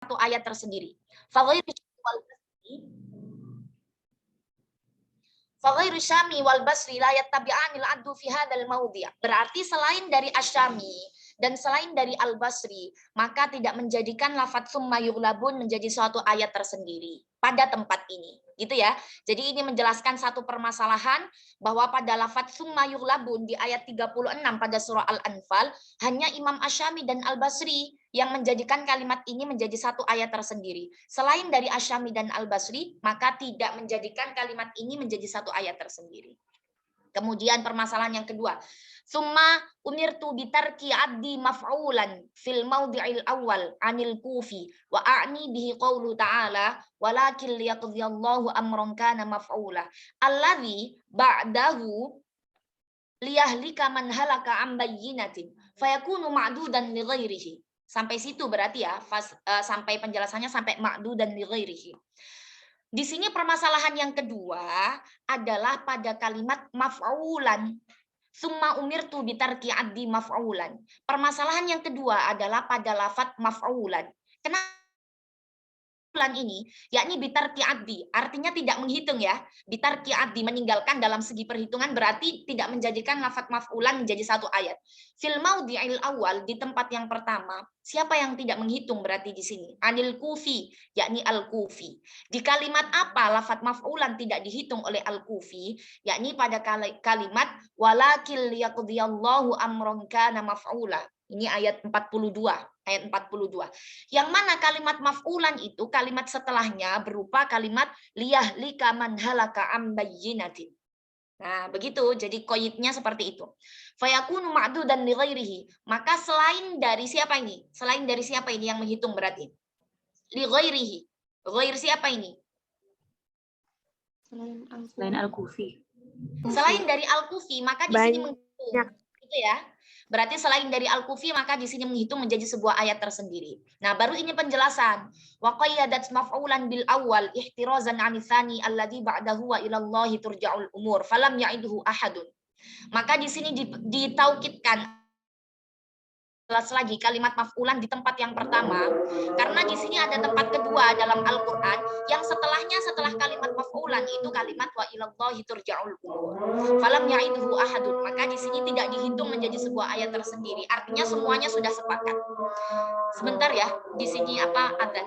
satu ayat tersendiri. Faghairu Syami wal Basri la yattabi'anil addu fi hadzal maudhi'. Berarti selain dari Asyami dan selain dari Al-Basri, maka tidak menjadikan lafadz summa yughlabun menjadi suatu ayat tersendiri pada tempat ini. Gitu ya. Jadi ini menjelaskan satu permasalahan bahwa pada lafadz summa yughlabun di ayat 36 pada surah Al-Anfal, hanya Imam Asyami dan Al-Basri yang menjadikan kalimat ini menjadi satu ayat tersendiri. Selain dari Asyami dan Al-Basri, maka tidak menjadikan kalimat ini menjadi satu ayat tersendiri. Kemudian permasalahan yang kedua, summa umirtu bitarki addi maf'ulan fil maudhi'il awal anil kufi wa a'ni bihi qawlu ta'ala walakin liyaqdiyallahu amran kana maf'ula alladhi ba'dahu liyahlika man halaka am bayyinatin fayakunu ma'dudan li ghairihi. Sampai situ berarti ya, sampai penjelasannya sampai ma'dudan li ghairihi. Di sini permasalahan yang kedua adalah pada kalimat maf'ulan. Summa umirtu bitarki addi maf'ulan. Permasalahan yang kedua adalah pada lafadz maf'ulan. Kenapa ini, yakni bitarki addi, artinya tidak menghitung ya. Bitarki addi, meninggalkan dalam segi perhitungan berarti tidak menjadikan lafadz maf'ulan menjadi satu ayat. Fil maudhi'il awal, di tempat yang pertama, siapa yang tidak menghitung berarti di sini? Anil kufi, yakni al-kufi. Di kalimat apa lafadz maf'ulan tidak dihitung oleh al-kufi? Yakni pada kalimat walakil liyaqdiyallahu amran kana maf'ula. Ini ayat 42, ayat 42. Yang mana kalimat maf'ulan itu kalimat setelahnya berupa kalimat liyahlika man halaka am bayyinatin. Nah, begitu. Jadi qaidnya seperti itu. Fayakunu ma'dudan li ghairihi. Maka selain dari siapa ini? Selain dari siapa ini yang menghitung berarti? Li ghairihi. Ghair siapa ini? Selain Al-Kufi. Selain dari Al-Kufi, maka di sini menghitung. Gitu ya. Berarti selain dari Al-Kufi, maka di sini menghitung menjadi sebuah ayat tersendiri. Nah, baru ini penjelasan. Wa qayyadat maf'ulan bil awal ihtirazan 'ani tsani alladhi ba'dahu wa ila Allah turja'ul umur falam ya'iduhu ahadun. Maka di sini ditaukidkan jelas lagi kalimat maf'ulan di tempat yang pertama karena di sini ada tempat kedua dalam Al-Qur'an yang setelahnya setelah kalimat maf'ulan itu kalimat wa ilallahi turja'ul umur. Falam ya'iduhu ahadun. Maka di sini tidak dihitung menjadi sebuah ayat tersendiri. Artinya semuanya sudah sepakat. Sebentar ya, di sini apa adzan.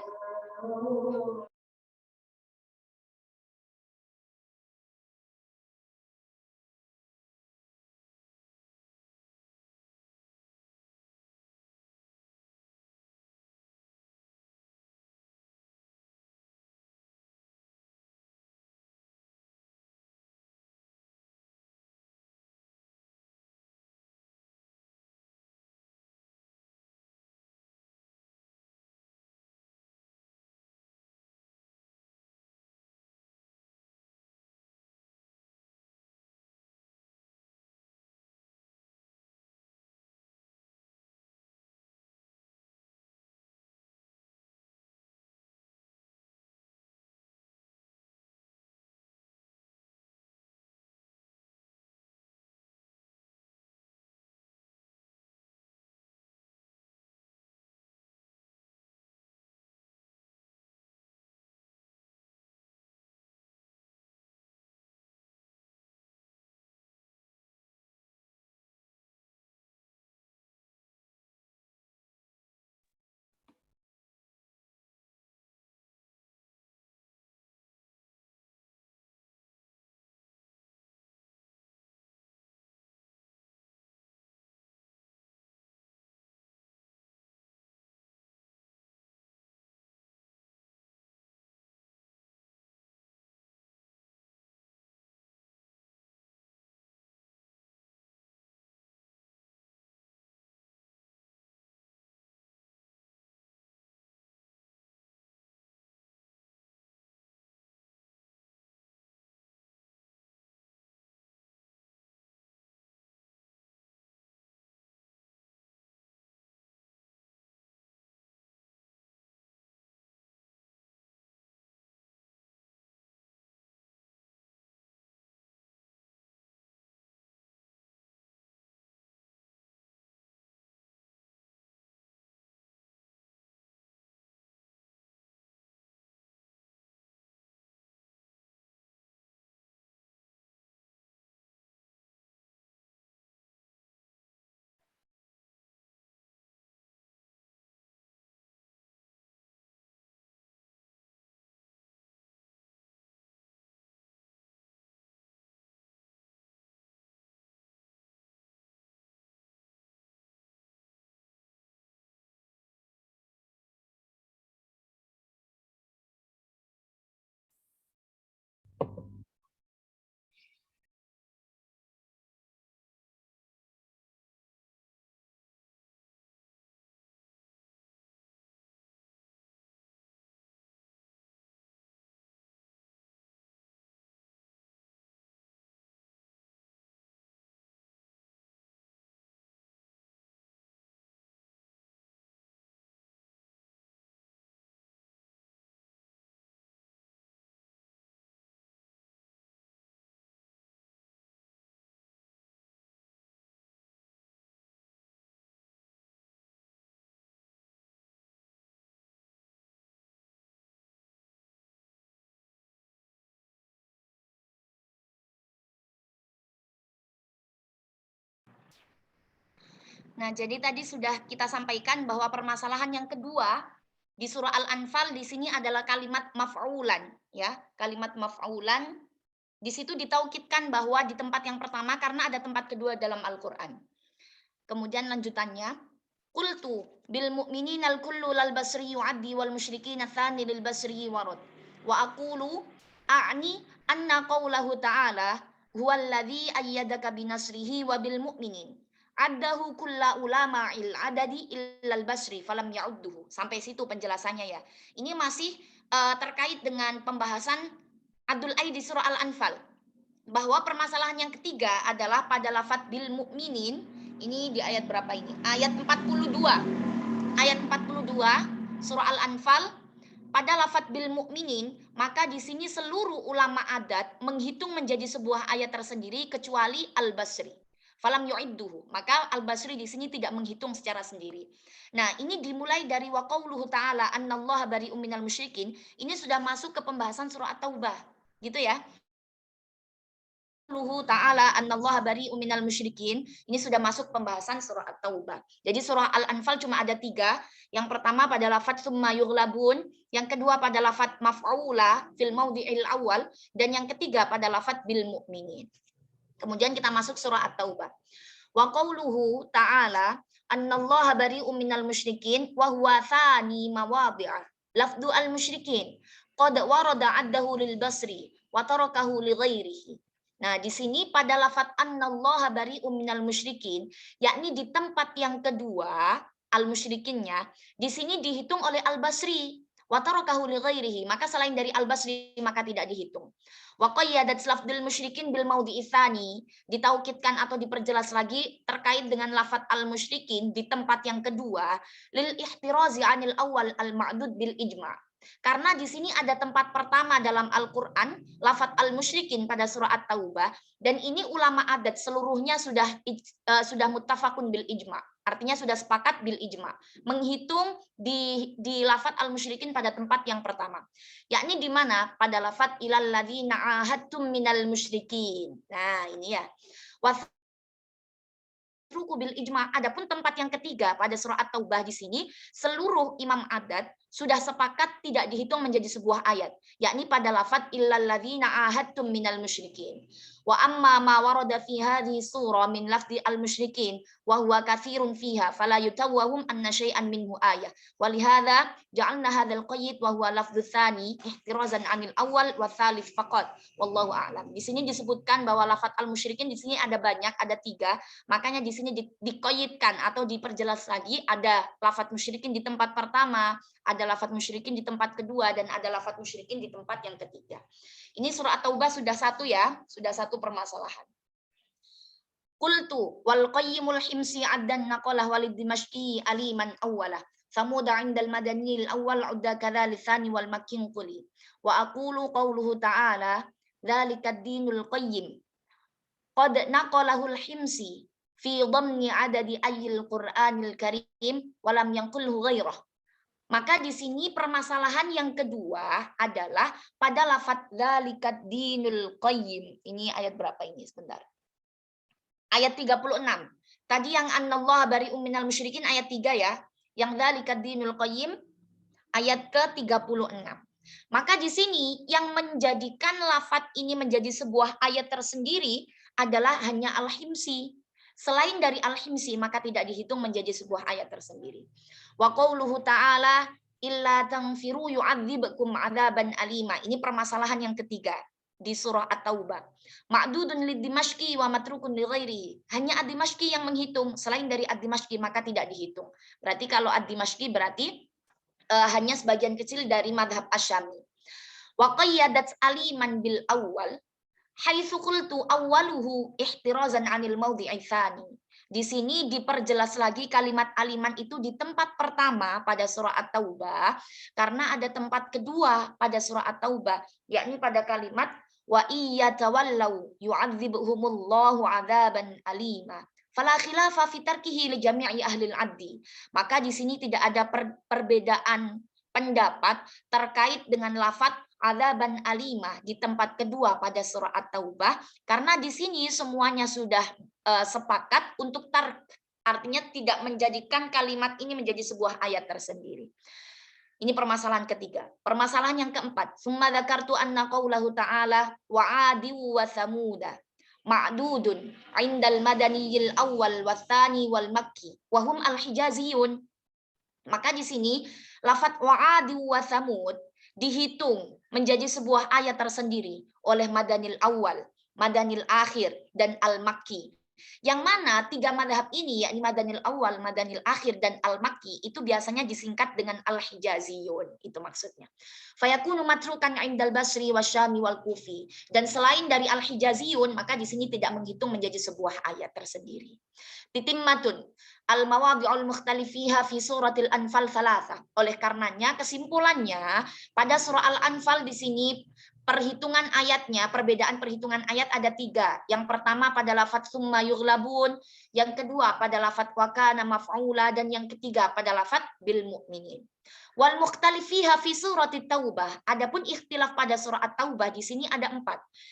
Nah, jadi tadi sudah kita sampaikan bahwa permasalahan yang kedua di surah Al-Anfal di sini adalah kalimat maf'ulan, ya. Kalimat maf'ulan di situ ditaukidkan bahwa di tempat yang pertama karena ada tempat kedua dalam Al-Qur'an. Kemudian lanjutannya, qultu bil mu'minina al-kullu lal basri yu'addi wal musyrikina tsani lil basri warad. Wa aqulu a'ni anna qawlahu ta'ala huwallazi ayyadaka binasrihi wa bil mu'minin. Addahu kulla ulama il adadi illal basri falam ya'udduhu. Sampai situ penjelasannya ya. Ini masih terkait dengan pembahasan Adul Ai di surah Al-Anfal. Bahwa permasalahan yang ketiga adalah pada lafadz bil mu'minin. Ini di ayat berapa ini? Ayat 42. Ayat 42 surah Al-Anfal pada lafadz bil mu'minin, maka di sini seluruh ulama adat menghitung menjadi sebuah ayat tersendiri kecuali Al-Basri. Falam yu'idduhu. Maka Al-Basri di sini tidak menghitung secara sendiri. Nah, ini dimulai dari wa qauluhu ta'ala annallaha bari'um minal musyrikin. Ini sudah masuk ke pembahasan surah At-Taubah. Gitu ya. Qauluhu ta'ala annallaha bari'um minal musyrikin. Ini sudah masuk pembahasan surah At-Taubah. Jadi surah Al-Anfal cuma ada 3. Yang pertama pada lafadz summa yughlabun, yang kedua pada lafadz maf'ula fil maudhi'il awal, dan yang ketiga pada lafadz bil mu'minin. Kemudian kita masuk surah At-Taubah. Wa qauluhu ta'ala annallaha bari'um minal musyrikin wa huwa thani mawadhi'a. Lafdu al-musyrikin qad warada 'addahu lil basri wa tarakahu li ghairihi. Nah, di sini pada lafadz annallaha bari'um minal musyrikin, yakni di tempat yang kedua al-musyrikinnya, di sini dihitung oleh Al-Basri. Wa tarakahu li ghairihi, maka selain dari Al-Basri maka tidak dihitung. Wa qayyadat lafdzul musyrikin bil maudhi'i tsani, ditaukidkan atau diperjelas lagi terkait dengan lafadz al-musyrikin di tempat yang kedua lil ihtirazi 'anil awal al-ma'dud bil ijma'. Karena di sini ada tempat pertama dalam Al-Qur'an lafadz al-musyrikin pada surah At-Taubah, dan ini ulama adat seluruhnya sudah muttafaqun bil ijma'. Artinya sudah sepakat bil ijma, menghitung di lafadz al-musyrikin pada tempat yang pertama. Yakni di mana? Pada lafadz ilal ladzina ahadtum minal musyrikin. Nah, ini ya. Wasruku bil ijma. Adapun tempat yang ketiga pada surah At-Taubah di sini seluruh imam adat sudah sepakat tidak dihitung menjadi sebuah ayat, yakni pada lafadz illal ladzina ahadtum minal musyrikin. Wa amma ma warada fi hadhihi surah min lafzi al-musyrikin wa huwa katsirun fiha fala yutawwahum anna syai'an minhu ayah. Wa lihadza ja'alna hadzal qayyid wa huwa lafdzu tsani ihtirazan 'anil awwal wa tsalits faqat. Wallahu a'lam. Di sini disebutkan bahwa lafadz al-musyrikin di sini ada banyak, ada 3. Makanya di sini dikoyitkan atau diperjelas lagi, ada lafadz musyrikin di tempat pertama, ada lafadz musyrikin di tempat kedua, dan ada lafadz musyrikin di tempat yang ketiga. Ini surah At-Taubah sudah satu ya, sudah satu permasalahan. Qultu wal qayyimul himsi addan naqalah walid dimashqi aliman awwalah. Samuda indal madanil awwal udda kadzal tsani wal makkin quli. Wa aqulu qauluhu ta'ala dzalika ad-dinul qayyim. Qad naqalahul himsi fi dhamni adadi ayil Qur'anil karim walam yanqulhu ghairah. Maka di sini permasalahan yang kedua adalah pada lafadz dzalikat dinul qayyim. Ini ayat berapa ini? Sebentar. Ayat 36. Tadi yang annallaha bari'um minal musyrikin ayat 3 ya. Yang dzalikat dinul qayyim ayat ke-36. Maka di sini yang menjadikan lafadz ini menjadi sebuah ayat tersendiri adalah hanya al-himsi. Selain dari al-himsi maka tidak dihitung menjadi sebuah ayat tersendiri. Wa qauluhu ta'ala illa tanfiru yu'adzibkum 'adzaban alima. Ini permasalahan yang ketiga di surah At-Taubah. Ma'dudun lid-dimashqi wa matrukun li ghairi. Hanya ad-dimashqi yang menghitung, selain dari ad-dimashqi maka tidak dihitung. Berarti kalau ad-dimashqi berarti hanya sebagian kecil dari madhab Asyami. Wa qayyadat aliman bil awal haitsu qultu awwaluhu ihtirazan 'anil maudhi'i tsani. Di sini diperjelas lagi kalimat aliman itu di tempat pertama pada surah At-Taubah karena ada tempat kedua pada surah At-Taubah, yakni pada kalimat wa iyyatawallau yu'adzibhumullahu 'adzaban alima. Fala khilafa fi tarkihi li jami'i ahlil 'addi. Maka di sini tidak ada perbedaan pendapat terkait dengan lafadz adzaban alimah di tempat kedua pada surah At-Taubah karena di sini semuanya sudah sepakat untuk Artinya tidak menjadikan kalimat ini menjadi sebuah ayat tersendiri. Ini permasalahan ketiga. Permasalahan yang keempat, summa dzakartu anna qaulahu ta'ala wa 'adi wa tsamuda ma'dudun 'indal madaniyil awwal wa tsani wal makki wa hum al-hijaziyun. Maka di sini lafaz wa 'adi wa tsamud dihitung menjadi sebuah ayat tersendiri oleh madanil awal, madanil akhir, dan al-makki. Yang mana tiga madhab ini, yakni madanil awal, madanil akhir, dan al-makki, itu biasanya disingkat dengan al-hijaziyun. Itu maksudnya. Fayakunu matrukan indal basri wasyami wal kufi. Dan selain dari al-hijaziyun, maka di sini tidak menghitung menjadi sebuah ayat tersendiri. Titimmatun al-mawadhi'ul mukhtalifiha fi suratil Anfal thalatha. Oleh karenanya, kesimpulannya, pada surah Al-Anfal di sini perhitungan ayatnya, perbedaan perhitungan ayat ada 3. Yang pertama pada lafadz summa yughlabun, yang kedua pada lafadz wa kana maf'ula, dan yang ketiga pada lafadz bil mu'minin. Wal mukhtalifiha fi suratit Taubah. Adapun ikhtilaf pada surah At-Taubah di sini ada 4.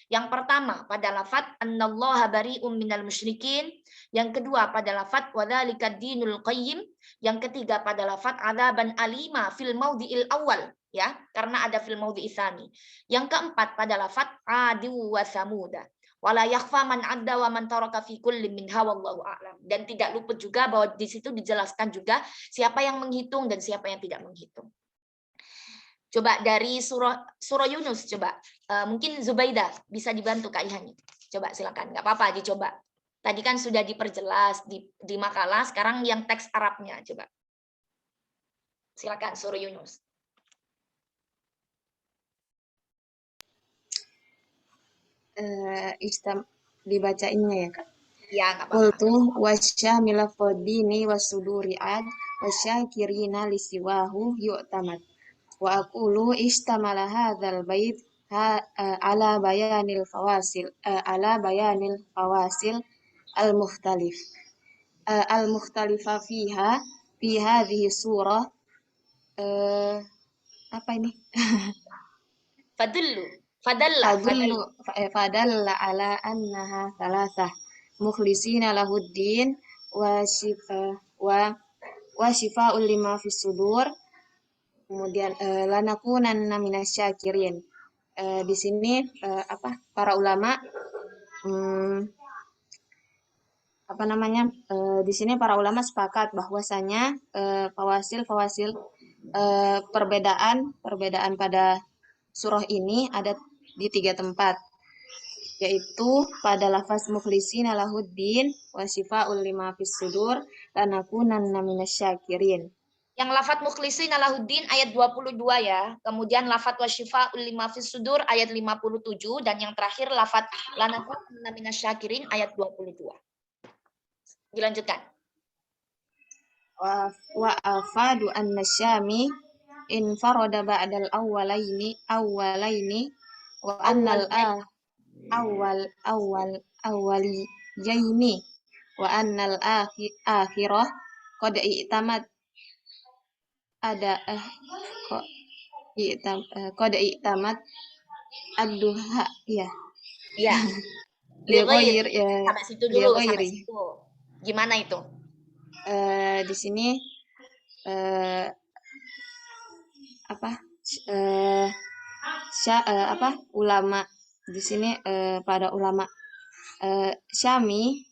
Yang pertama pada lafadz annallaha bari'um minal musyrikin, yang kedua pada lafadz wa dzalika dinul qayyim, yang ketiga pada lafadz adzaban alima fil maudhi'il awal, ya, karena ada fil maudhi'i tsani. Yang keempat pada lafadz adi wa samuda. Wala yakhfa man adda wa man taraka fi kulli minha wallahu a'lam. Dan tidak luput juga bahwa di situ dijelaskan juga siapa yang menghitung dan siapa yang tidak menghitung. Coba dari surah Yunus, coba mungkin Zubaidah bisa dibantu Kak Ihani. Coba silakan, nggak apa-apa dicoba. Tadi kan sudah diperjelas di makalah, sekarang yang teks Arabnya coba. Silakan surah Yunus. Dibacainnya ya Kak. Ya, nggak apa-apa. Qultu wasyamila fadini wasuduri ad wasyakirina lisiwahu yu'tamad. Wa aqulu istamala hadzal bait ala bayanil fawasil al mukhtalifa fiha fi hadhihi surah. Apa ini? Fadalla ala annaha thalathah mukhlisina lahuddin wa shifa'ul lima fis sudur. Kemudian lanakunanna minasyakirin. Di sini para ulama di sini para ulama sepakat bahwasanya fawasil perbedaan pada surah ini ada di 3 tempat, yaitu pada lafaz mukhlisina lahuddin wa shifa'ul lima fis sudur lanakunanna minasyakirin. Yang lafaz mukhlisina lahuddin ayat 22 ya. Kemudian lafaz wasyifa'ul lima fis sudur ayat 57, dan yang terakhir lafaz lanakunanna minasyakirin ayat 22. Dilanjutkan. Wa afadu annasyami infarada ba'dal awwalaini wa annal awwaliyaini wa annal akhirah qad i'tamad ad-duha ya. Ya. Lighair sampai situ dulu, sampai situ. Gimana itu? Di sini ulama di sini pada ulama Syami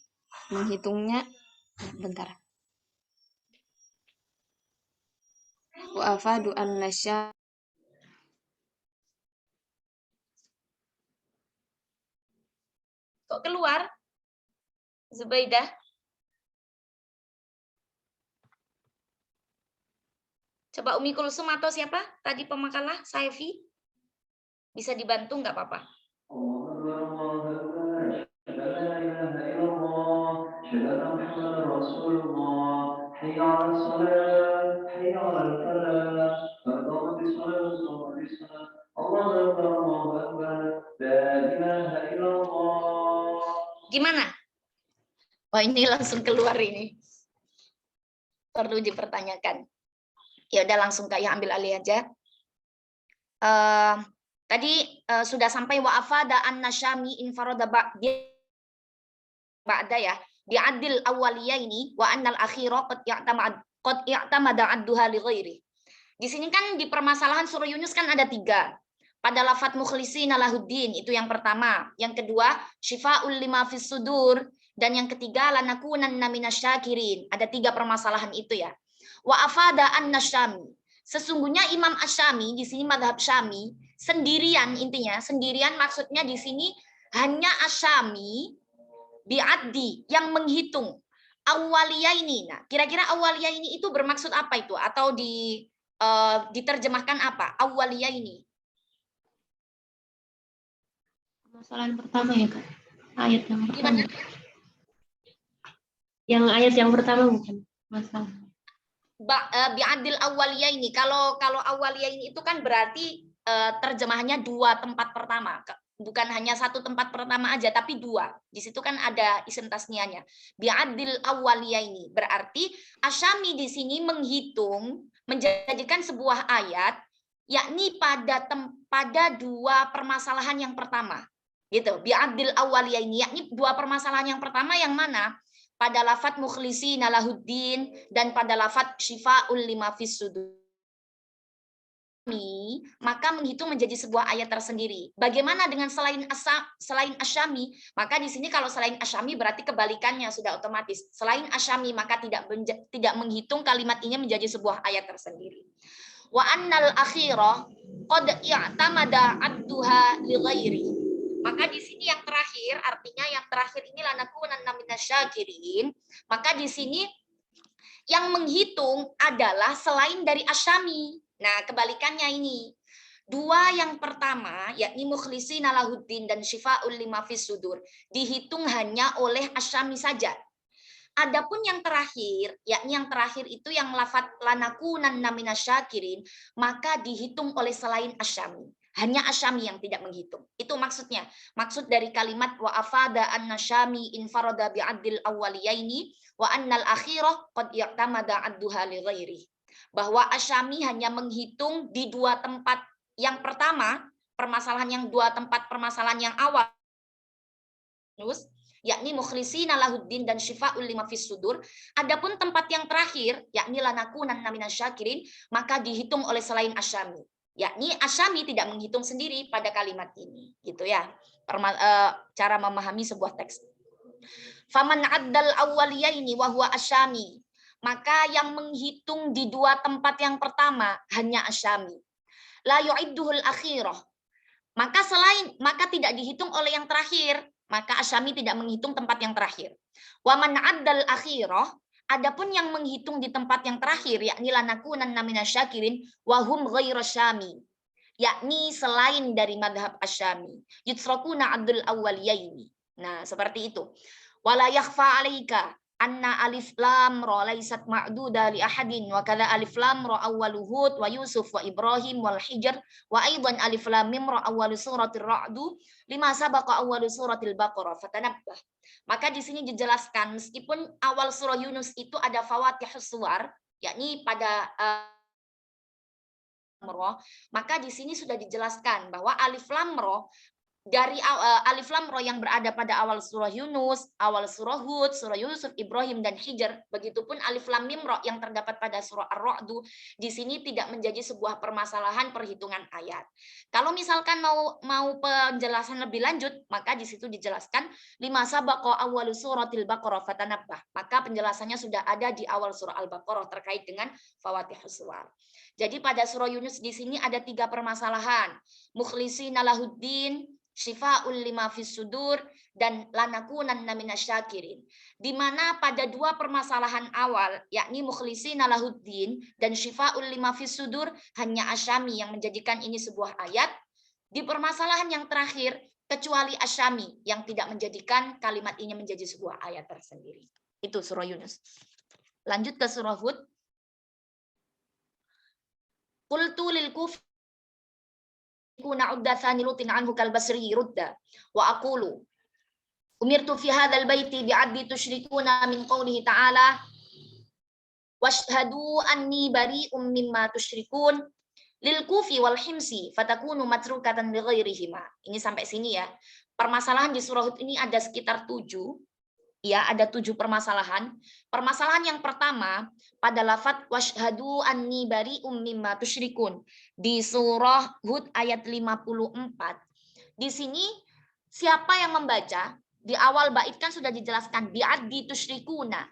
menghitungnya bentar. Wa afadu annasya kok keluar Zubaidah? Coba Umi Kulsum atau siapa tadi pemakalah Saifi bisa dibantu, nggak apa-apa. Gimana? Oh, ini langsung keluar ini. Perlu dipertanyakan. Ya udah langsung kayak ambil alih aja. Tadi sudah sampai wa afada an-nasyami infarada ba'da ya. bi'adil awwaliyaini wa annal akhira qad i'tamada adduha li ghairi. Di sini kan di permasalahan surah Yunus kan ada 3. Pada lafadz mukhlisina lahuddin itu yang pertama, yang kedua syifaul lima fis sudur, dan yang ketiga lanakunanna minasyakirin. Ada 3 permasalahan itu ya. Wa afada an-Nasyami. Sesungguhnya Imam Asy-Syami di sini madhab Syami sendirian, intinya sendirian, maksudnya di sini hanya Asy-Syami bi'addi yang menghitung awaliyah ini. Nah, kira-kira awaliyah ini itu bermaksud apa itu, atau diterjemahkan apa awaliyah ini? Permasalahan pertama ya Kak, ayat yang pertama. Gimana? Yang ayat yang pertama bukan masalah. Bi'adil awaliyah ini, kalau awaliyah ini itu kan berarti terjemahannya 2 tempat pertama, bukan hanya 1 tempat pertama aja, tapi 2. Di situ kan ada isim tasniahnya. Bi'adil awaliyah ini berarti Asy-Syami di sini menghitung, menjadikan sebuah ayat yakni pada 2 permasalahan yang pertama. Gitu. Bi'adil awaliyah ini yakni 2 permasalahan yang pertama yang mana? Pada lafadz mukhlisina lahuddin dan pada lafadz syifaul lima fis sudur. Maka menghitung menjadi sebuah ayat tersendiri. Bagaimana dengan selain Asy-Syami? Maka di sini kalau selain Asy-Syami berarti kebalikannya sudah otomatis. Selain Asy-Syami maka tidak menghitung kalimat ini menjadi sebuah ayat tersendiri. Wa annal akhirah qad i'tamada adduha li ghairi. Maka di sini yang terakhir, artinya yang terakhir ini lanakunanna minasyakirin. Maka di sini yang menghitung adalah selain dari Asy-Syami. Nah, kebalikannya ini. 2 yang pertama, yakni mukhlisina lahuddin dan syifaul lima fis sudur, dihitung hanya oleh Asy-Syami saja. Adapun yang terakhir, yakni yang terakhir itu yang lafadz lanakunanna minasyakirin, maka dihitung oleh selain Asy-Syami. Hanya Asy-Syami yang tidak menghitung. Itu maksudnya. Maksud dari kalimat wa afada an-Nasyami infarada bi'adil awwaliyaini wa annal akhirah qad i'tamada adduha li ghairi. Bahwa Asy-Syami hanya menghitung di 2 tempat yang pertama, permasalahan yang 2 tempat permasalahan yang awal, yakni mukhlisina lahuddin dan syifaul lima fis sudur. Adapun tempat yang terakhir, yakni lanakunanna minasyakirin, maka dihitung oleh selain Asy-Syami. Yakni Asy-Syami tidak menghitung sendiri pada kalimat ini, gitu ya. Cara memahami sebuah teks. Faman addal awwaliyaini wa huwa Asy-Syami. Maka yang menghitung di 2 tempat yang pertama hanya Asy-Syami. La yu'idduhul akhirah. Maka tidak dihitung oleh yang terakhir, maka Asy-Syami tidak menghitung tempat yang terakhir. Wa man addal akhirah, adapun yang menghitung di tempat yang terakhir, yakni lanakunanna minasyakirin wa hum ghairu Syami, yakni selain dari madhab Asy-Syami. Yutsrakuna abdul awwaliyaini. Nah, seperti itu. Wala yakhfa 'alaika anna alif lam ra laysat ma'duda li ahadin wa kadza alif lam ra awwalu Hud wa Yusuf wa Ibrahim wal Hijr wa aidan alif lam mim ra awwalu suratir Ra'd lima sabaqa awwalu suratil Baqarah fatanabbah. Maka di sini dijelaskan meskipun awal surah Yunus itu ada fawatihus suwar, yakni pada maka di sini sudah dijelaskan bahwa alif lam ra dari alif lam ra yang berada pada awal surah Yunus, awal surah Hud, surah Yusuf, Ibrahim dan Hijr, begitupun alif lam mim ra yang terdapat pada surah Ar-Ra'd, di sini tidak menjadi sebuah permasalahan perhitungan ayat. Kalau misalkan mau penjelasan lebih lanjut, maka di situ dijelaskan lima sabaqa awwalu suratil Baqarah fatanabbah. Maka penjelasannya sudah ada di awal surah Al-Baqarah terkait dengan fawatihus suwar. Jadi pada surah Yunus di sini ada 3 permasalahan. Mukhlisina lahuddin, syifaul lima fis sudur, dan lanakunanna minasyakirin. Di mana pada 2 permasalahan awal, yakni mukhlisina lahuddin dan syifaul lima fis sudur, hanya Asy-Syami yang menjadikan ini sebuah ayat. Di permasalahan yang terakhir, kecuali Asy-Syami yang tidak menjadikan kalimat ini menjadi sebuah ayat tersendiri. Itu surah Yunus. Lanjut ke surah Hud. Qultu lil kufi kuna uddatsani lutin anhu kal basri rudda wa aqulu umirtu fi hadzal baiti bi'addi tusyrikuna min qawlihi ta'ala washhadu anni bari'um mimma tusyrikun lil kufi wal himsi fatakunu matrukatan li ghairihima. Ini sampai sini ya. Permasalahan di surah Hud ini ada sekitar 7 Ya, ada 7 permasalahan. Permasalahan yang pertama pada lafadz washhadu anni bari'um mimma tusyrikun di surah Hud ayat 54. Di sini siapa yang membaca? Di awal bait kan sudah dijelaskan bi'addi tusyrikuna,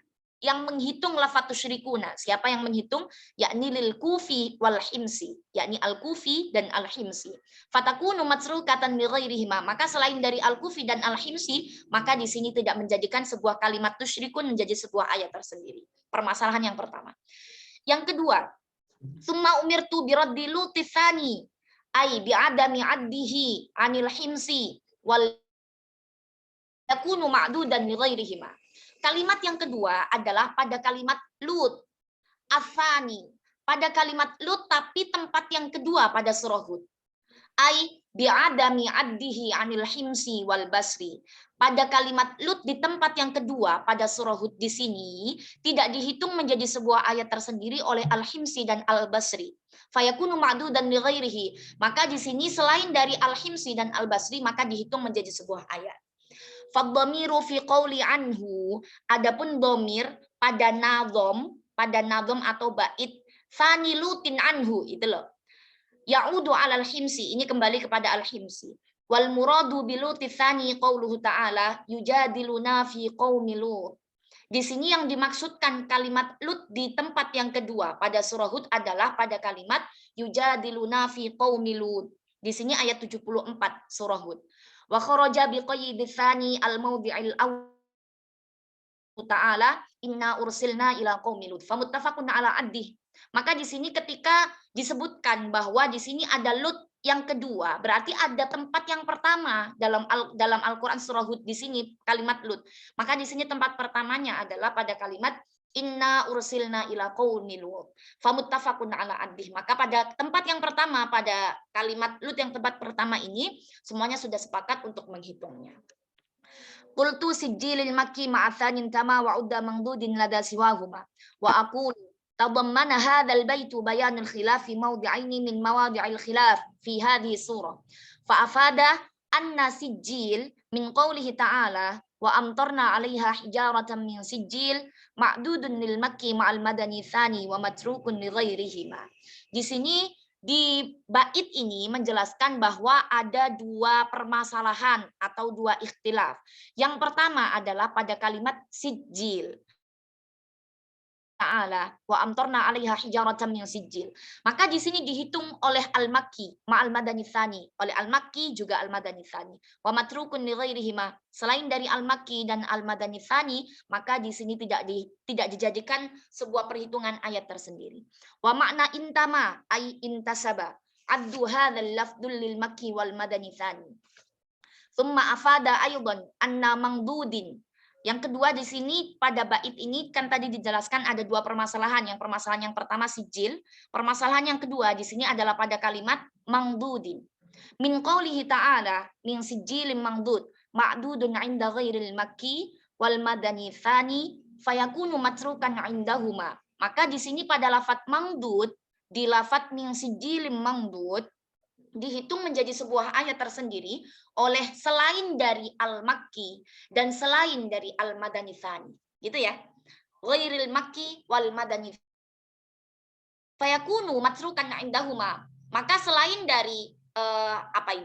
yang menghitung lafadz tusyrikuna. Siapa yang menghitung? Yakni lil kufi wal himsi, yakni al kufi dan al himsi. Fatakunu matsrukatan li ghairihima, maka selain dari al kufi dan al himsi, maka di sini tidak menjadikan sebuah kalimat tusyrikun menjadi sebuah ayat tersendiri. Permasalahan yang pertama. Yang kedua, summa umirtu biraddi lutifani ai bi'adami addihi anil himsi wal yakunu ma'dudan li ghairihima. Kalimat yang kedua adalah pada kalimat lut afani, pada kalimat lut tapi tempat yang kedua pada surah Hud. Ai bi'adami addihi anil himsi wal basri. Pada kalimat lut di tempat yang kedua pada surah Hud di sini tidak dihitung menjadi sebuah ayat tersendiri oleh al-himsi dan al-basri. Fayakunu ma'dudan li ghairihi. Maka di sini selain dari al-himsi dan al-basri maka dihitung menjadi sebuah ayat. Fadhamiru fi qawli anhu, adapun dhamir pada nadhom atau bait fani lutin anhu itu loh. Ya'udu 'alal himsi, ini kembali kepada al-himsi. Wal muradu biluti tsani qauluhu ta'ala yujadiluna fi qaumi Lut. Di sini yang dimaksudkan kalimat lut di tempat yang kedua pada surah Hud adalah pada kalimat yujadiluna fi qaumi Lut. Di sini ayat 74 surah Hud. Wa kharaja biqayyidi tsani al-mawdi'il awwal ta'ala inna ursilna ila qaumi Lut. Famuttafaqun 'ala addih. Maka di sini ketika disebutkan bahwa di sini ada lut yang kedua, berarti ada tempat yang pertama dalam Al-Qur'an surah Hud di sini kalimat lut. Maka di sini tempat pertamanya adalah pada kalimat inna ursilna ila qaumi Lut. Famuttafaqun 'ala addih. Maka pada tempat yang pertama pada kalimat lut yang tempat pertama ini semuanya sudah sepakat untuk menghitungnya. Qultu sijilil makki ma'athanin tama wa'udda mangdudin lada siwahuma wa aqulu tadammana hadzal baitu bayanul khilaf fi mawdi'aini min mawadi'il khilaf fi hadhihi surah fa afada anna sijil min qawlihi ta'ala wa amtarna 'alaiha hijaratan min sijil ma'dudun lil makki ma'al madani tsani wa matrukun li ghairihima. Di sini di bait ini menjelaskan bahwa ada dua permasalahan atau dua ikhtilaf. Yang pertama adalah pada kalimat sijil. Ta'ala wa amtarna 'alaiha hijaratan min sijil. Maka di sini dihitung oleh al-Makki ma'al madani tsani, oleh al-Makki juga al-madani tsani. Wa matrukun li ghairihima, selain dari al-Makki dan al-madani tsani, maka di sini tidak dijadikan sebuah perhitungan ayat tersendiri. Wa makna intama ay intasaba addu hadzal lafdul lil Makki wal madani tsani. Tsumma afada aydan anna mangdudin. Yang kedua di sini pada bait ini kan tadi dijelaskan ada dua permasalahan. Yang permasalahan yang pertama sijil, permasalahan yang kedua di sini adalah pada kalimat mangdudin. Min qaulihi ta'ala min sijilin mangdud ma'dudun 'inda ghairil makki wal madani tsani fayakunu matrukan 'indahuma. Maka di sini pada lafadz mangdud, di lafadz min sijilin mangdud dihitung menjadi sebuah ayat tersendiri oleh selain dari al-Makki dan selain dari al-Madani tsani. Gitu ya. Ghairil Makki wal Madani. Fayakunu matsrukan indahuma. Maka selain dari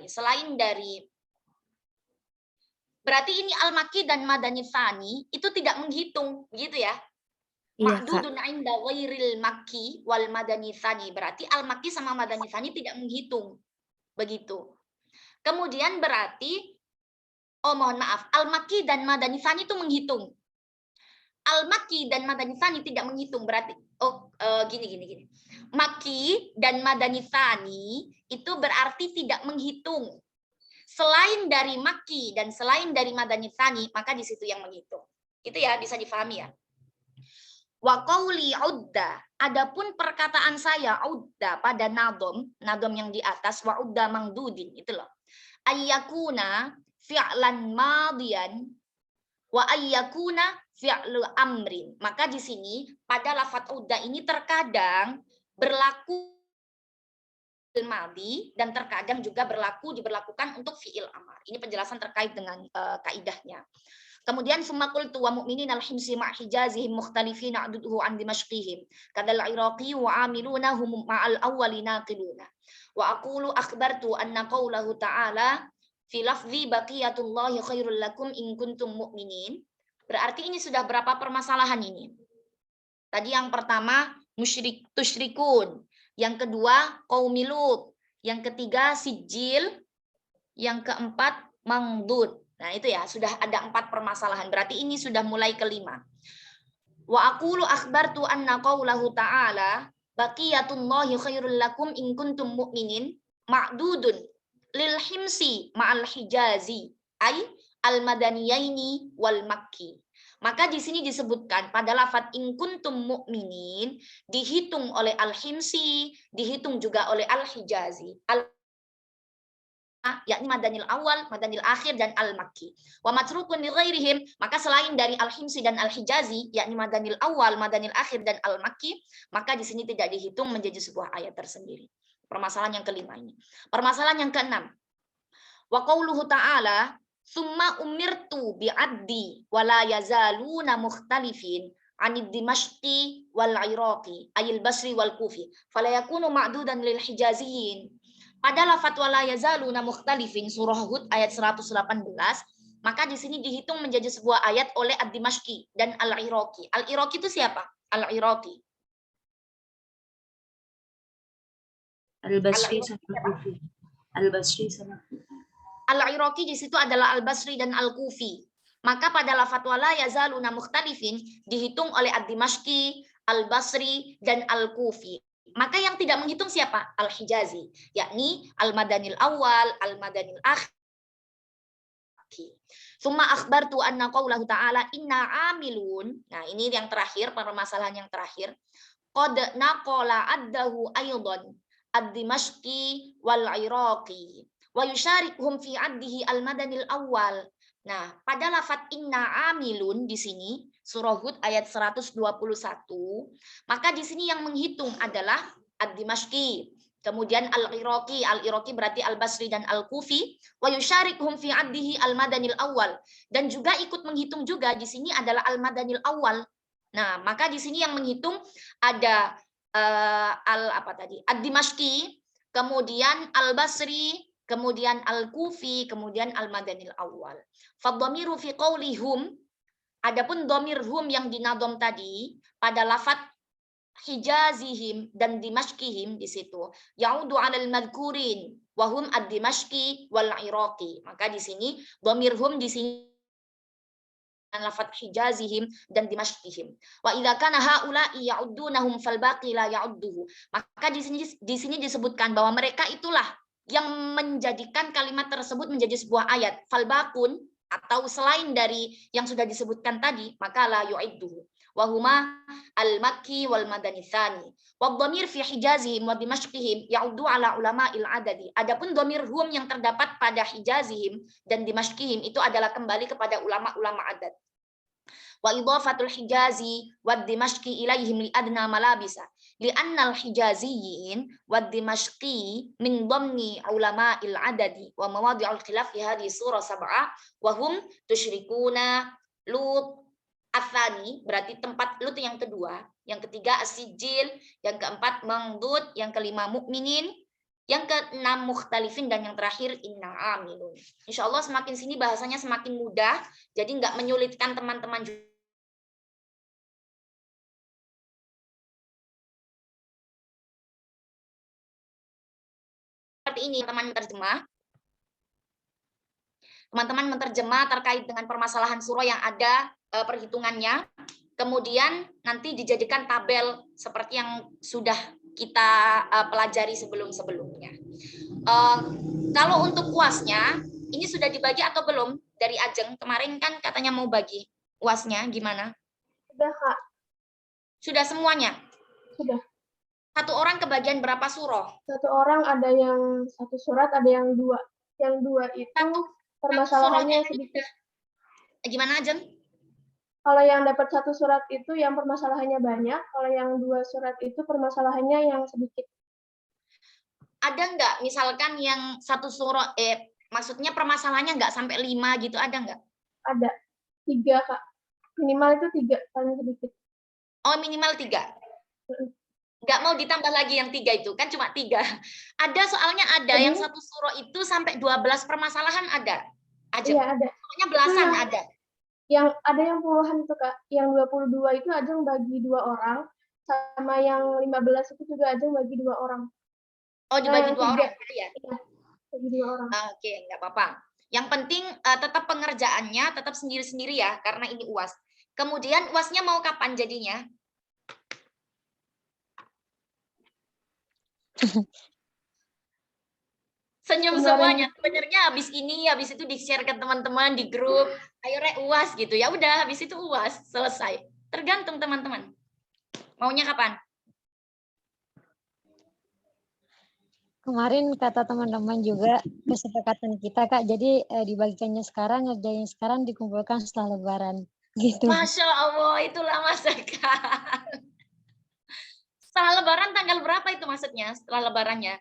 Selain dari berarti ini al-Makki dan Madani tsani itu tidak menghitung, begitu ya. Ma'dudun 'inda ghairil Makki wal Madani tsani. Berarti al-Makki sama Madani tsani tidak menghitung. Begitu. Kemudian berarti, al-Makki dan Madani tsani itu menghitung. Al-Makki dan Madani tsani tidak menghitung, berarti gini. Makki dan Madani tsani itu berarti tidak menghitung. Selain dari Makki dan selain dari Madani tsani, maka di situ yang menghitung. Itu ya, bisa difahami ya. Wa qauli udda, adapun perkataan saya udda pada nadom yang di atas wa udda mangdudin itu loh. Ayyakuna fi'lan madiyan wa ayyakuna fi'lu amrin. Maka di sini pada lafadz udda ini terkadang berlaku madi dan terkadang juga diberlakukan untuk fi'il amar. Ini penjelasan terkait dengan kaidahnya. Kemudian summa qultu wa mu'minin al-himsi ma' hijazihim mukhtalifin a'duduhu an dimashqihim kadal iraqi wa amiluna hum ma'al awwali naqiluna wa aqulu akhbartu anna qawlahu ta'ala fi lafzi baqiyatullahi khairul lakum in kuntum mu'minin. Berarti ini sudah berapa permasalahan ini? Tadi yang pertama tusyrikun, yang kedua qaumi Lut, yang ketiga sijil, yang keempat mangdud. Nah itu ya, sudah ada 4 permasalahan. Berarti ini sudah mulai kelima. Wa aqulu akhbartu anna qawlahu ta'ala baqiyatullahi khairul lakum in kuntum mu'minin ma'dudun lil himsi ma'al hijazi ay al madaniyaini wal makki. Maka di sini disebutkan pada lafadz in kuntum mu'minin dihitung oleh al himsi, dihitung juga oleh al hijazi. Yakni madanil awal, madanil akhir, dan al-makki. Wa matrukun li ghairihim, maka selain dari al-himsi dan al-hijazi, yakni madanil awal, madanil akhir, dan al-makki, maka di sini tidak dihitung menjadi sebuah ayat tersendiri. Permasalahan yang kelima ini. Permasalahan yang keenam. Wa qauluhu ta'ala, summa umirtu bi'addi wa la yazaluna mukhtalifin anid dimashqi wal iraqi ayil basri wal kufi fala yakunu ma'dudan lil hijaziyin. Pada lafadz wala yazaluna mukhtalifin surah Hud ayat 118, maka di sini dihitung menjadi sebuah ayat oleh ad-Dimashqi dan al-Iraqi. Al-Iraqi itu siapa? Al-Iraqi. Al-Basri sama Kufi. Al-Basri sama Al-Iraqi di situ adalah Al-Basri dan Al-Kufi. Maka pada lafadz wala yazaluna mukhtalifin dihitung oleh ad-Dimashqi, Al-Basri dan Al-Kufi. Maka yang tidak menghitung siapa? Al-Hijazi, yakni al-madanil awal, al-madanil akhir. Summa akhbartu anna qawlahu ta'ala inna amilun. Nah, ini yang terakhir, permasalahan yang terakhir. Qad naqala addahu aydan ad-Dimashqi wal Iraqi wa yusyarikhum fi addihi al-madanil awal. Nah, pada lafadz inna amilun di sini surah Hud ayat 121, maka di sini yang menghitung adalah ad-Dimashqi, kemudian al-Iraqi, al-Iraqi berarti al-Basri dan al-Kufi, wa yusyarikhum fi addihi al-madanil awal, dan juga ikut menghitung juga di sini adalah al-madanil awal. Nah, maka di sini yang menghitung ada ad-Dimashqi, kemudian al-Basri, kemudian al-Kufi, kemudian al-madanil awal. Fadhamiru fi qaulihum, adapun dhamir hum yang dinadham tadi pada lafadz hijazihim dan dimashqihim di situ yaudu 'alal madhkurin wa hum ad-Dimashqi wal Iraqi. Maka di sini dhamir hum di sini lafadz hijazihim dan dimashqihim. Wa idza kana haula'i ya'uddunahum fal baqi la ya'udduhu. Maka di sini disebutkan bahwa mereka itulah yang menjadikan kalimat tersebut menjadi sebuah ayat. Falbakun atau selain dari yang sudah disebutkan tadi, maka la yu'idduhu. Wa huma al-makki wal madani tsani. Wa dhamir fi hijazihim wa dimashqihim ya'uddu ala ulama'il adadi. Adapun dhamir hum yang terdapat pada hijazihim dan dimashqihim itu adalah kembali kepada ulama-ulama adat. Wa idhafatul hijazi wa dimashqi ilaihim li adna malabisa. Li'annal hijaziyin wa dimashqi min dhamni ulama'il adadi wa mawadi'ul khilaf fi hadhihi surah sab'ah wa hum tusyrikuna Lut atsani, berarti tempat Lut yang kedua, yang ketiga as-sijil, yang keempat mangdud, yang kelima mukminin, yang keenam mukhtalifin, dan yang terakhir inna amilun. Insyaallah semakin sini bahasanya semakin mudah, jadi nggak menyulitkan teman-teman juga. Seperti ini teman-teman menerjemah terkait dengan permasalahan surah yang ada perhitungannya, kemudian nanti dijadikan tabel seperti yang sudah kita pelajari sebelum-sebelumnya. Kalau untuk UASnya ini sudah dibagi atau belum dari Ajeng? Kemarin kan katanya mau bagi UASnya, gimana? Sudah, Kak. Sudah semuanya? Sudah. Satu orang kebagian berapa surah? Satu orang ada yang satu surat, ada yang dua. Yang dua itu permasalahannya sedikit. Gimana, Ajeng? Kalau yang dapat satu surat itu yang permasalahannya banyak, kalau yang dua surat itu permasalahannya yang sedikit. Ada nggak misalkan yang satu surah, maksudnya permasalahannya nggak sampai 5 gitu, ada nggak? Ada. 3, Kak. Minimal itu 3, paling sedikit. Oh, minimal 3. Nggak mau ditambah lagi yang 3 itu, kan cuma 3. Ada soalnya ada Jadi, yang satu surah itu sampai 12 permasalahan ada. Ajeng. iya ada. Pokoknya belasan Itu ada. Yang ada yang puluhan itu, Kak. Yang 22 itu Ajeng bagi 2 orang, sama yang 15 itu juga Ajeng bagi 2 orang. Oh, dibagi yang 2 3, orang gitu ya? iya, bagi 2 orang. Oke, nggak apa-apa. Yang penting tetap pengerjaannya tetap sendiri-sendiri ya, karena ini UAS. Kemudian UASnya mau kapan jadinya? Senyum semuanya. Sebenarnya habis ini, habis itu di-share ke teman-teman di grup. Ayo rek UAS gitu. Ya udah, habis itu UAS selesai. Tergantung teman-teman. Maunya kapan? Kemarin kata teman-teman juga kesepakatan kita Kak, jadi dibagikannya sekarang, ngerjain sekarang, dikumpulkan setelah Lebaran. Gitu. Masya Allah, itulah masakan. Setelah Lebaran tanggal berapa itu maksudnya? Setelah Lebarannya?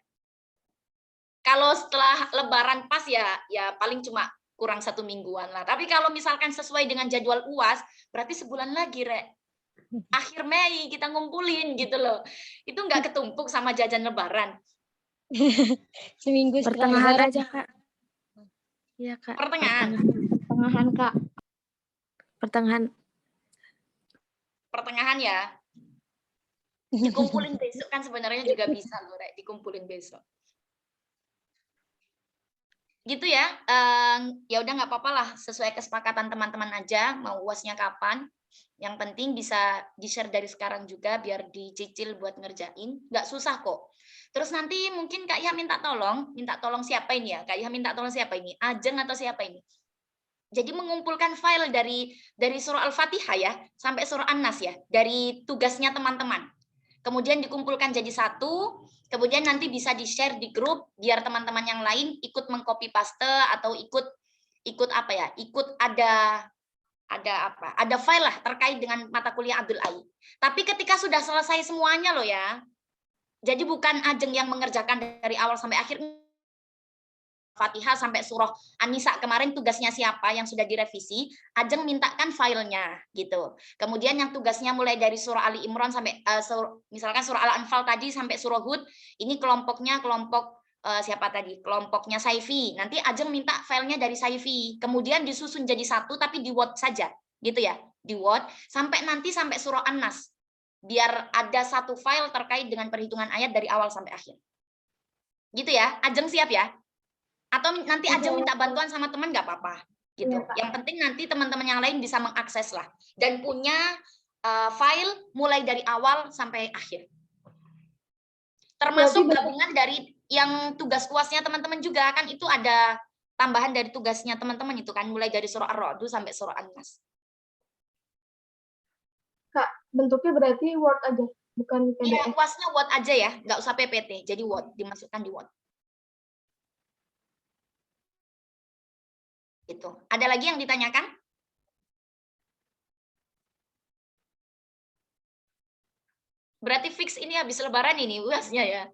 Kalau setelah Lebaran pas ya paling cuma kurang 1 mingguan lah. Tapi kalau misalkan sesuai dengan jadwal UAS, berarti sebulan lagi, Rek. Akhir Mei kita ngumpulin gitu loh. Itu nggak ketumpuk sama jajan Lebaran. Seminggu setelah Pertengahan Lebaran. aja, Kak. Iya, Kak. Pertengahan. Pertengahan, Kak. Pertengahan ya. Dikumpulin besok kan sebenarnya juga bisa loh, Rek. Dikumpulin besok. Gitu ya. Ya udah nggak apa-apa lah, sesuai kesepakatan teman-teman aja mau UASnya kapan. Yang penting bisa di-share dari sekarang juga biar dicicil buat ngerjain. Nggak susah kok. Terus nanti mungkin Kak Iha minta tolong siapa ini ya? Kak Iha minta tolong siapa ini? Ajeng atau siapa ini? Jadi mengumpulkan file dari surah Al-Fatihah ya sampai surah An-Nas ya, dari tugasnya teman-teman. Kemudian dikumpulkan jadi satu, kemudian nanti bisa di-share di grup biar teman-teman yang lain ikut mengcopy paste atau ikut apa ya? Ikut ada file lah terkait dengan mata kuliah Abdul Ai. Tapi ketika sudah selesai semuanya loh ya. Jadi bukan Ajeng yang mengerjakan dari awal sampai akhir. Fatihah sampai surah An-Nisa kemarin tugasnya siapa yang sudah direvisi, Ajeng mintakan filenya gitu. Kemudian yang tugasnya mulai dari surah Ali Imran sampai misalkan surah Al-Anfal tadi sampai surah Hud, ini kelompoknya kelompok siapa tadi? Kelompoknya Saifi. Nanti Ajeng minta filenya dari Saifi. Kemudian disusun jadi satu tapi di Word saja, gitu ya. Di Word sampai surah An-Nas. Biar ada satu file terkait dengan perhitungan ayat dari awal sampai akhir. Gitu ya. Ajeng siap ya? Atau nanti Ajeng minta bantuan sama teman nggak apa-apa gitu. Yang penting nanti teman-teman yang lain bisa mengakses lah dan punya file mulai dari awal sampai akhir. Termasuk gabungan dari yang tugas UASnya teman-teman juga kan, itu ada tambahan dari tugasnya teman-teman itu kan, mulai dari surah Ar-Ra'd sampai surah An-Nas. Kak, bentuknya berarti Word aja, bukan PDF. Iya, UASnya Word aja ya, nggak usah PPT, jadi Word, dimasukkan di Word. Gitu. Ada lagi yang ditanyakan? Berarti fix ini habis Lebaran ini UASnya ya.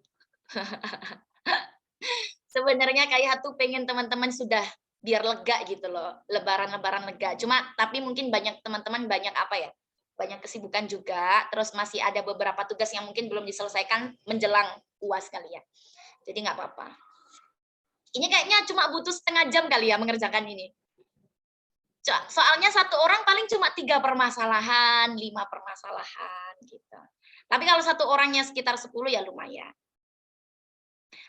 Sebenarnya kayak tuh pengen teman-teman sudah biar lega gitu loh, Lebaran lega. Cuma tapi mungkin banyak teman-teman banyak apa ya? Banyak kesibukan juga, terus masih ada beberapa tugas yang mungkin belum diselesaikan menjelang UAS kali ya. Jadi nggak apa-apa. Ini kayaknya cuma butuh setengah jam kali ya mengerjakan ini. Soalnya satu orang paling cuma 3 permasalahan, 5 permasalahan gitu. Tapi kalau satu orangnya sekitar 10 ya lumayan.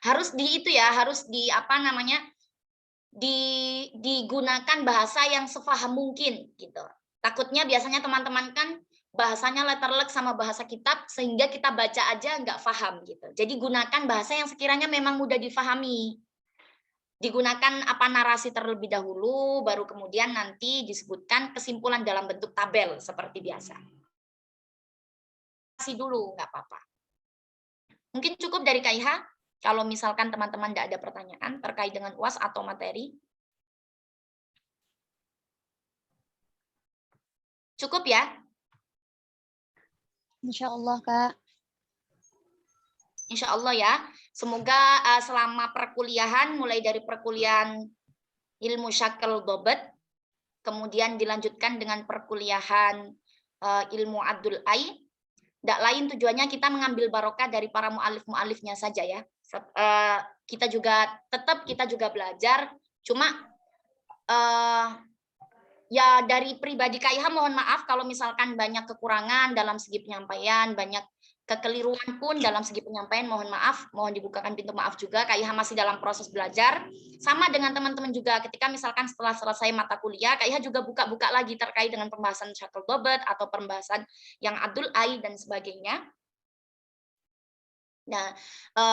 Harus digunakan bahasa yang sefaham mungkin gitu. Takutnya biasanya teman-teman kan bahasanya letterlek sama bahasa kitab sehingga kita baca aja nggak paham gitu. Jadi gunakan bahasa yang sekiranya memang mudah difahami. Digunakan narasi terlebih dahulu, baru kemudian nanti disebutkan kesimpulan dalam bentuk tabel seperti biasa. Kasih dulu, nggak apa-apa. Mungkin cukup dari Kak Iha, kalau misalkan teman-teman tidak ada pertanyaan terkait dengan UAS atau materi. Cukup ya? Insya Allah, Kak. Insya Allah ya. Semoga selama perkuliahan, mulai dari perkuliahan ilmu syakal dobet, kemudian dilanjutkan dengan perkuliahan ilmu Abdul Ai. Tidak lain tujuannya kita mengambil barokah dari para mu'alif-mu'alifnya saja ya. Kita juga belajar, cuma ya dari pribadi KIH mohon maaf kalau misalkan banyak kekurangan dalam segi penyampaian, banyak kekeliruan pun dalam segi penyampaian, mohon maaf, mohon dibukakan pintu maaf juga. KIH masih dalam proses belajar. Sama dengan teman-teman juga ketika misalkan setelah selesai mata kuliah, KIH juga buka-buka lagi terkait dengan pembahasan Syakl Dobat atau pembahasan yang Abdul Ai dan sebagainya. Nah,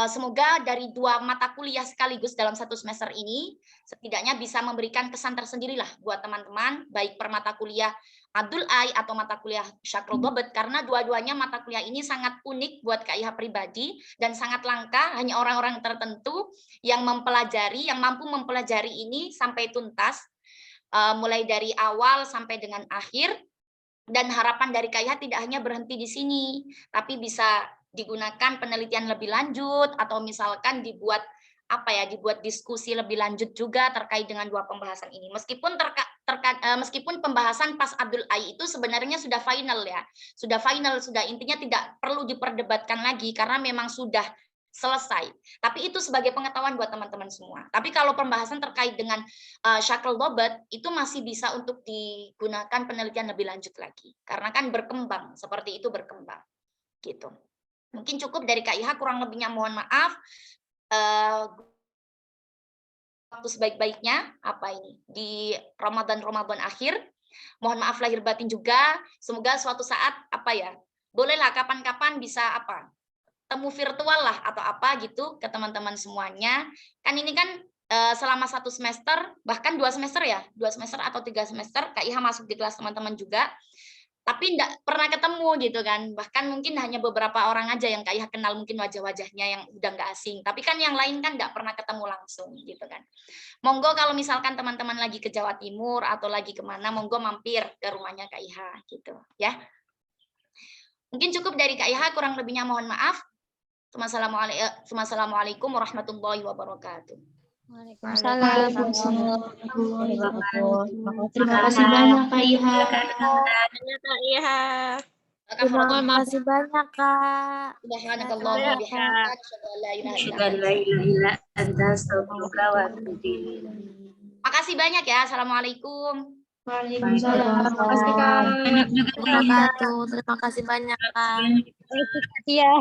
semoga dari 2 mata kuliah sekaligus dalam 1 semester ini setidaknya bisa memberikan kesan tersendirilah buat teman-teman, baik per mata kuliah Abdul Ai atau mata kuliah Syakl Dobat, karena dua-duanya mata kuliah ini sangat unik buat KIH pribadi dan sangat langka, hanya orang-orang tertentu yang mempelajari, yang mampu mempelajari ini sampai tuntas, mulai dari awal sampai dengan akhir. Dan harapan dari KIH tidak hanya berhenti di sini, tapi bisa digunakan penelitian lebih lanjut atau misalkan dibuat dibuat diskusi lebih lanjut juga terkait dengan 2 pembahasan ini. Meskipun pembahasan pas Abdul Ai itu sebenarnya sudah final ya, sudah intinya tidak perlu diperdebatkan lagi karena memang sudah selesai. Tapi itu sebagai pengetahuan buat teman-teman semua. Tapi kalau pembahasan terkait dengan Syakl Dobat itu masih bisa untuk digunakan penelitian lebih lanjut lagi. Karena kan berkembang, seperti itu berkembang. Gitu. Mungkin cukup dari KIH, kurang lebihnya mohon maaf. Waktu sebaik-baiknya di Ramadan akhir. Mohon maaf lahir batin juga. Semoga suatu saat bolehlah kapan-kapan bisa temu virtual lah atau gitu ke teman-teman semuanya. Kan ini kan selama 1 semester, bahkan 2 semester ya, 2 semester atau 3 semester KIH masuk di kelas teman-teman juga. Tapi enggak pernah ketemu gitu kan, bahkan mungkin hanya beberapa orang aja yang KIH kenal, mungkin wajah-wajahnya yang udah nggak asing, tapi kan yang lain kan nggak pernah ketemu langsung gitu kan. Monggo kalau misalkan teman-teman lagi ke Jawa Timur atau lagi kemana, monggo mampir ke rumahnya KIH gitu ya. Mungkin cukup dari KIH, kurang lebihnya mohon maaf. Wassalamualaikum warahmatullahi wabarakatuh. Waalaikumsalam. Terima kasih banyak Kak Iha. Terima kasih banyak, Kak. Subhanakallah wa bihamdika, asyhadu an la ilaha illa Asyhadu an la ilaha illa anta, astaghfiruka wa atubu ilaik. Makasih banyak ya. Assalamualaikum. Waalaikumsalam. Terima kasih, Kak. Terima kasih banyak, Kak. Iya.